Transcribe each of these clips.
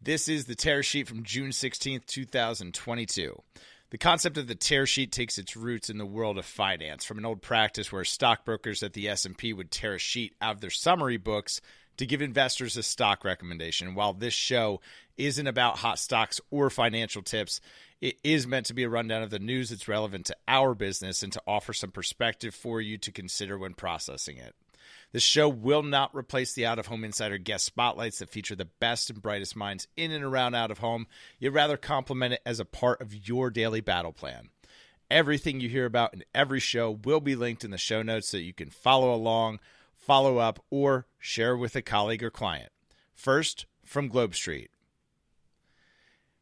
This is the tear sheet from June 16th, 2022. The concept of the tear sheet takes its roots in the world of finance, from an old practice where stockbrokers at the S&P would tear a sheet out of their summary books to give investors a stock recommendation. While this show isn't about hot stocks or financial tips, it is meant to be a rundown of the news that's relevant to our business and to offer some perspective for you to consider when processing it. This show will not replace the out-of-home insider guest spotlights that feature the best and brightest minds in and around out-of-home, yet rather complement it as a part of your daily battle plan. Everything you hear about in every show will be linked in the show notes so you can follow along, follow up, or share with a colleague or client. First, from Globe Street.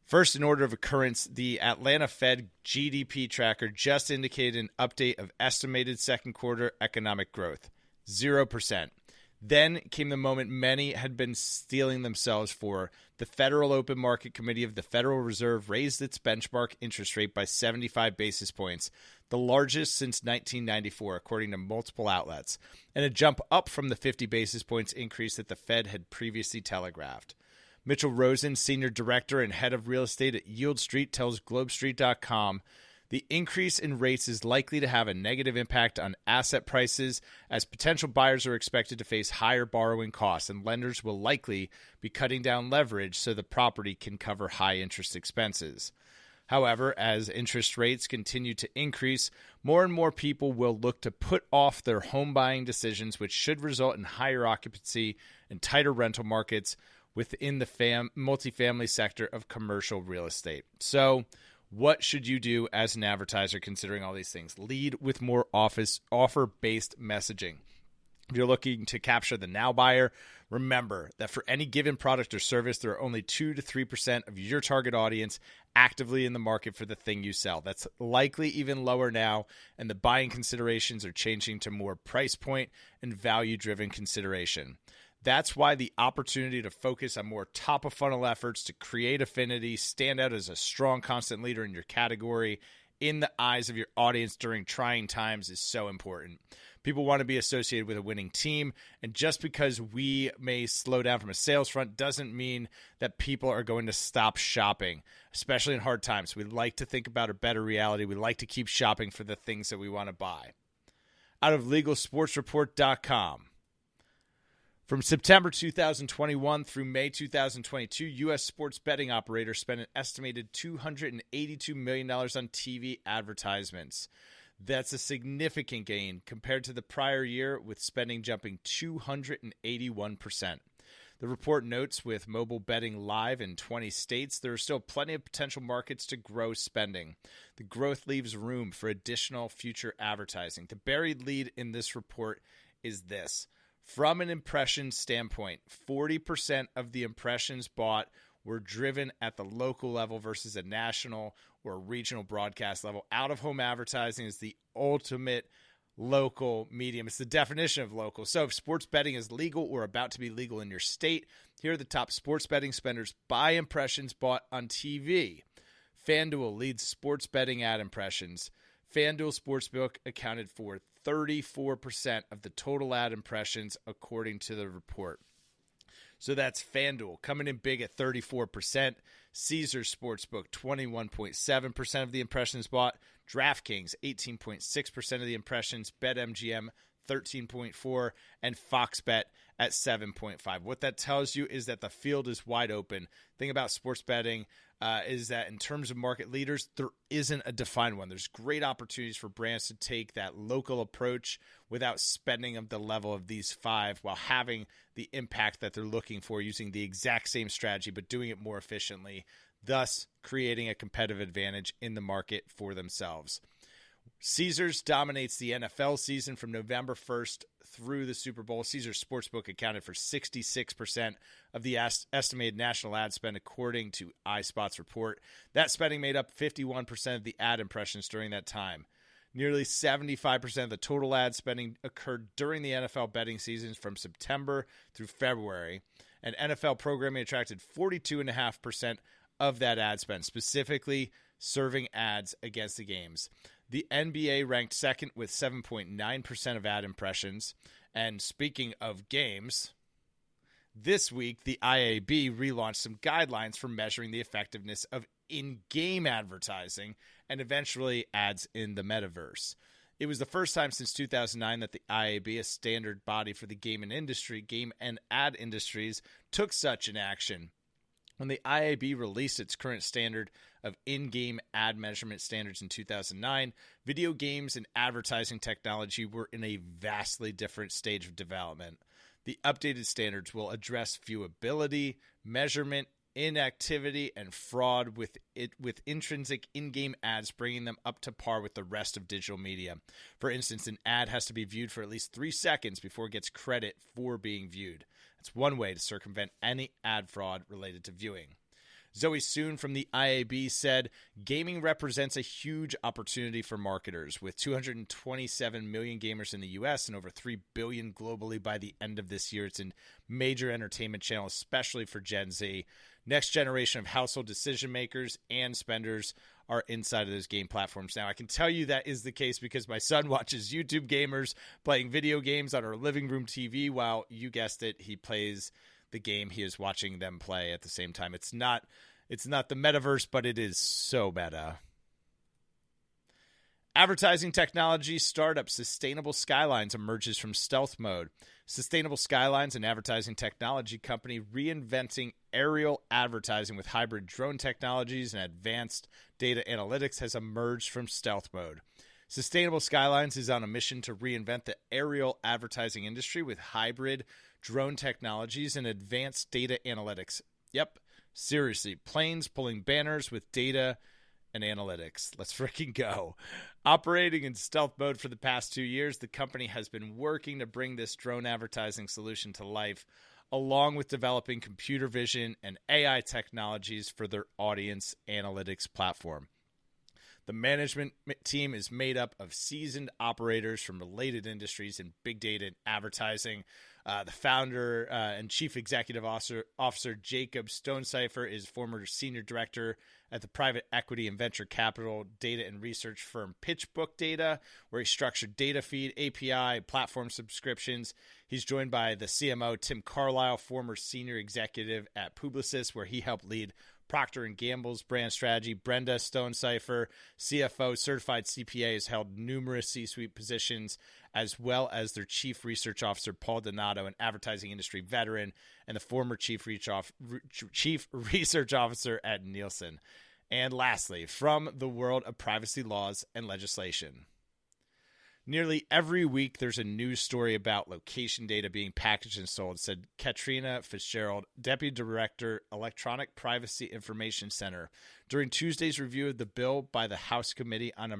First, in order of occurrence, the Atlanta Fed GDP tracker just indicated an update of estimated second quarter economic growth. 0%. Then came the moment many had been steeling themselves for. The Federal Open Market Committee of the Federal Reserve raised its benchmark interest rate by 75 basis points, the largest since 1994, according to multiple outlets, and a jump up from the 50 basis points increase that the Fed had previously telegraphed. Mitchell Rosen, senior director and head of real estate at Yield Street, tells GlobeStreet.com, the increase in rates is likely to have a negative impact on asset prices as potential buyers are expected to face higher borrowing costs, and lenders will likely be cutting down leverage so the property can cover high interest expenses. However, as interest rates continue to increase, more and more people will look to put off their home buying decisions, which should result in higher occupancy and tighter rental markets within the multifamily sector of commercial real estate. So, what should you do as an advertiser considering all these things? Lead with more offer-based messaging. If you're looking to capture the now buyer, remember that for any given product or service, there are only 2 to 3% of your target audience actively in the market for the thing you sell. That's likely even lower now, and the buying considerations are changing to more price point and value-driven consideration. That's why the opportunity to focus on more top-of-funnel efforts to create affinity, stand out as a strong, constant leader in your category in the eyes of your audience during trying times is so important. People want to be associated with a winning team, and just because we may slow down from a sales front doesn't mean that people are going to stop shopping, especially in hard times. We like to think about a better reality. We like to keep shopping for the things that we want to buy. Out of LegalSportsReport.com. From September 2021 through May 2022, U.S. sports betting operators spent an estimated $282 million on TV advertisements. That's a significant gain compared to the prior year, with spending jumping 281%. The report notes with mobile betting live in 20 states, there are still plenty of potential markets to grow spending. The growth leaves room for additional future advertising. The buried lead in this report is this. From an impression standpoint, 40% of the impressions bought were driven at the local level versus a national or regional broadcast level. Out-of-home advertising is the ultimate local medium. It's the definition of local. So if sports betting is legal or about to be legal in your state, here are the top sports betting spenders by impressions bought on TV. FanDuel leads sports betting ad impressions. FanDuel Sportsbook accounted for 34% of the total ad impressions, according to the report. So that's FanDuel coming in big at 34%. Caesars Sportsbook, 21.7% of the impressions bought. DraftKings, 18.6% of the impressions. BetMGM, 13.4%. And Fox Bet at 7.5%. What that tells you is that the field is wide open. The thing about sports betting is that in terms of market leaders, there isn't a defined one. There's great opportunities for brands to take that local approach without spending of the level of these five while having the impact that they're looking for using the exact same strategy but doing it more efficiently, thus creating a competitive advantage in the market for themselves. Caesars dominates the NFL season from November 1st through the Super Bowl. Caesars Sportsbook accounted for 66% of the estimated national ad spend, according to iSpot's report. That spending made up 51% of the ad impressions during that time. Nearly 75% of the total ad spending occurred during the NFL betting seasons from September through February, and NFL programming attracted 42.5% of that ad spend, specifically serving ads against the games. The NBA ranked second with 7.9% of ad impressions. And speaking of games, This week, the IAB relaunched some guidelines for measuring the effectiveness of in-game advertising and eventually ads in the metaverse. It was the first time since 2009 that the IAB, a standard body for the game and ad industries, took such an action. When the IAB released its current standard of in-game ad measurement standards in 2009, video games and advertising technology were in a vastly different stage of development. The updated standards will address viewability, measurement, inactivity, and fraud with intrinsic in-game ads, bringing them up to par with the rest of digital media. For instance, an ad has to be viewed for at least 3 seconds before it gets credit for being viewed. That's one way to circumvent any ad fraud related to viewing. Zoe Soon from the IAB said, gaming represents a huge opportunity for marketers. With 227 million gamers in the U.S. and over 3 billion globally by the end of this year, it's a major entertainment channel, especially for Gen Z. Next generation of household decision makers and spenders are inside of those game platforms now. I can tell you that is the case because my son watches YouTube gamers playing video games on our living room TV while, you guessed it, he plays the game he is watching them play at the same time. It's not the metaverse, but it is so meta. Advertising technology startup Sustainable Skylines emerges from stealth mode. Sustainable Skylines, an advertising technology company reinventing aerial advertising with hybrid drone technologies and advanced data analytics, has emerged from stealth mode. Sustainable Skylines is on a mission to reinvent the aerial advertising industry with hybrid drone technologies and advanced data analytics. Yep, seriously, planes pulling banners with data and analytics. Let's freaking go. Operating in stealth mode for the past 2 years, the company has been working to bring this drone advertising solution to life, along with developing computer vision and AI technologies for their audience analytics platform. The management team is made up of seasoned operators from related industries in big data and advertising. The founder and chief executive officer Jacob Stonecipher is former senior director at the private equity and venture capital data and research firm PitchBook Data, where he structured data feed, API, platform subscriptions. He's joined by the CMO Tim Carlisle, former senior executive at Publicis, where he helped lead Procter & Gamble's brand strategy. Brenda Stonecipher, CFO, certified CPA, has held numerous C-suite positions, as well as their chief research officer, Paul Donato, an advertising industry veteran, and the former chief research officer at Nielsen. And lastly, from the world of privacy laws and legislation. Nearly every week, there's a news story about location data being packaged and sold, said Katrina Fitzgerald, Deputy Director, Electronic Privacy Information Center, during Tuesday's review of the bill by the House Committee on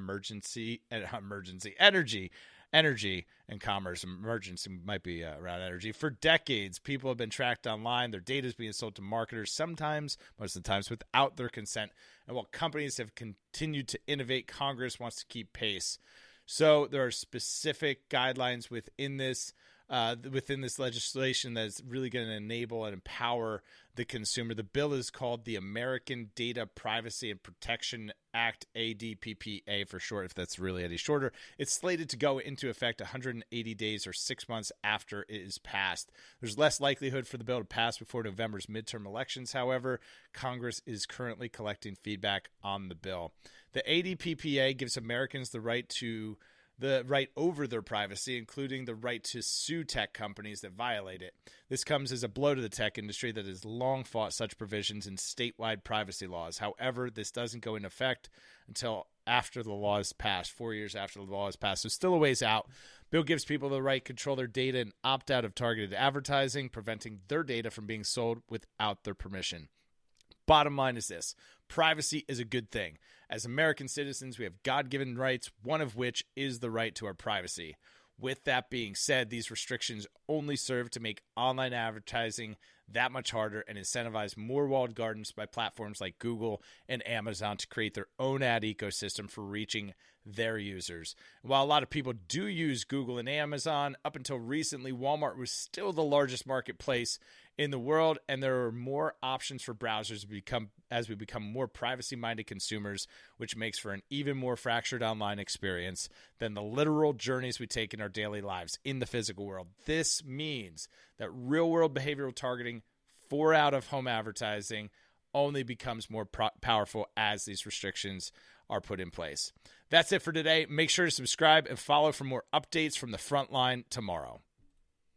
Energy and Commerce. Emergency might be around energy. For decades, people have been tracked online. Their data is being sold to marketers, most of the times, without their consent. And while companies have continued to innovate, Congress wants to keep pace. So there are specific guidelines within this legislation that's really going to enable and empower the consumer. The bill is called the American Data Privacy and Protection Act, ADPPA for short, if that's really any shorter. It's slated to go into effect 180 days or 6 months after it is passed. There's less likelihood for the bill to pass before November's midterm elections. However, Congress is currently collecting feedback on the bill. The ADPPA gives Americans the right over their privacy, including the right to sue tech companies that violate it. This comes as a blow to the tech industry that has long fought such provisions in statewide privacy laws. However, this doesn't go into effect until after the law is passed, 4 years after the law is passed. So still a ways out. Bill gives people the right to control their data and opt out of targeted advertising, preventing their data from being sold without their permission. Bottom line is this: privacy is a good thing. As American citizens, we have God-given rights, one of which is the right to our privacy. With that being said, these restrictions only serve to make online advertising that much harder and incentivize more walled gardens by platforms like Google and Amazon to create their own ad ecosystem for reaching their users. While a lot of people do use Google and Amazon, up until recently, Walmart was still the largest marketplace in the world, and there are more options for browsers as we become more privacy-minded consumers, which makes for an even more fractured online experience than the literal journeys we take in our daily lives in the physical world. This means that real-world behavioral targeting for out-of-home advertising only becomes more powerful as these restrictions are put in place. That's it for today. Make sure to subscribe and follow for more updates from the front line tomorrow.